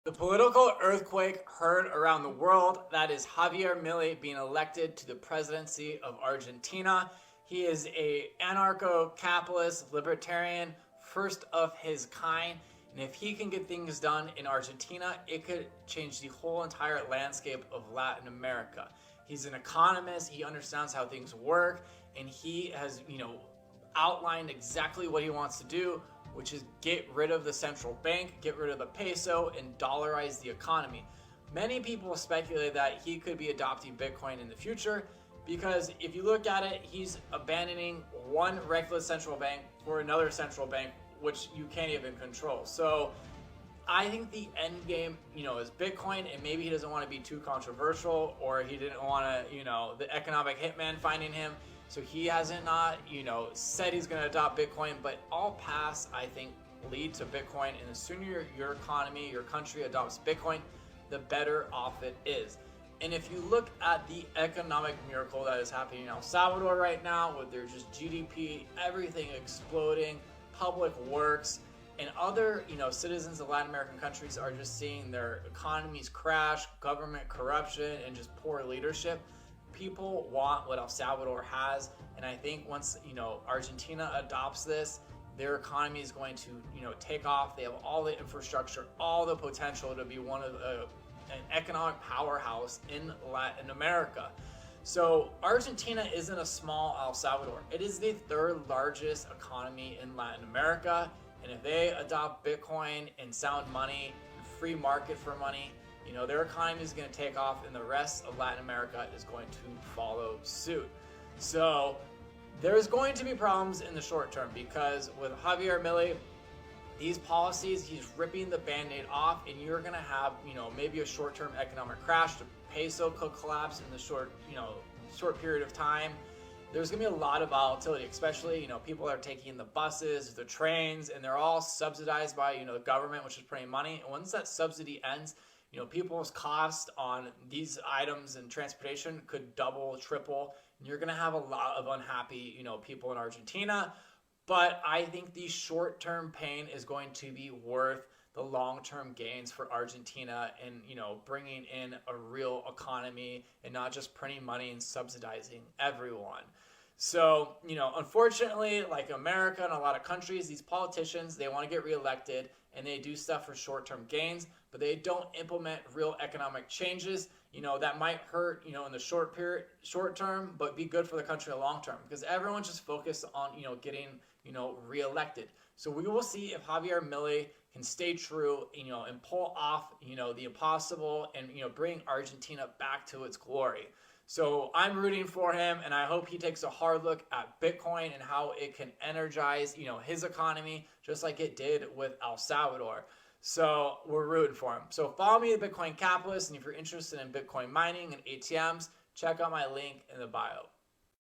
The political earthquake heard around the world, that is Javier Milei being elected to the presidency of Argentina. He is a anarcho-capitalist, libertarian, first of his kind. And if he can get things done in Argentina, it could change the whole entire landscape of Latin America. He's an economist, he understands how things work, and he has, outlined exactly what he wants to do, which is get rid of the central bank, get rid of the peso, and dollarize the economy. Many people speculate that he could be adopting Bitcoin in the future because if you look at it, he's abandoning one regular central bank for another central bank, which you can't even control. So I think the end game, is Bitcoin, and maybe he doesn't want to be too controversial, or he didn't want to, the economic hitman finding him. So he hasn't said he's going to adopt Bitcoin, but all paths, I think, lead to Bitcoin. And the sooner your economy, your country adopts Bitcoin, the better off it is. And if you look at the economic miracle that is happening in El Salvador right now, with their just GDP, everything exploding, public works, and other, citizens of Latin American countries are just seeing their economies crash, government corruption, and just poor leadership. People want what El Salvador has, and I think once Argentina adopts this, their economy is going to take off. They have all the infrastructure, all the potential to be one of an economic powerhouse in Latin America. So Argentina isn't a small El Salvador. It is the third largest economy in Latin America, and if they adopt Bitcoin and sound money, free market for money, their economy is going to take off, and the rest of Latin America is going to follow suit. So there's going to be problems in the short term because with Javier Milei, these policies, he's ripping the band-aid off, and you're going to have, maybe a short-term economic crash. The peso could collapse in the short period of time. There's going to be a lot of volatility, especially, people are taking the buses, the trains, and they're all subsidized by, the government, which is printing money. And once that subsidy ends, people's cost on these items and transportation could double, triple, and you're going to have a lot of unhappy, people in Argentina. But I think the short-term pain is going to be worth the long-term gains for Argentina and, bringing in a real economy and not just printing money and subsidizing everyone. So, unfortunately, like America and a lot of countries, these politicians, they want to get reelected and they do stuff for short-term gains, but they don't implement real economic changes, that might hurt, in the short term, but be good for the country in the long term because everyone's just focused on, getting, reelected. So we will see if Javier Milei can stay true, and pull off, the impossible and, bring Argentina back to its glory. So I'm rooting for him, and I hope he takes a hard look at Bitcoin and how it can energize, his economy, just like it did with El Salvador. So we're rooting for him. So follow me at Bitcoin Capitalist, and if you're interested in Bitcoin mining and ATMs, check out my link in the bio.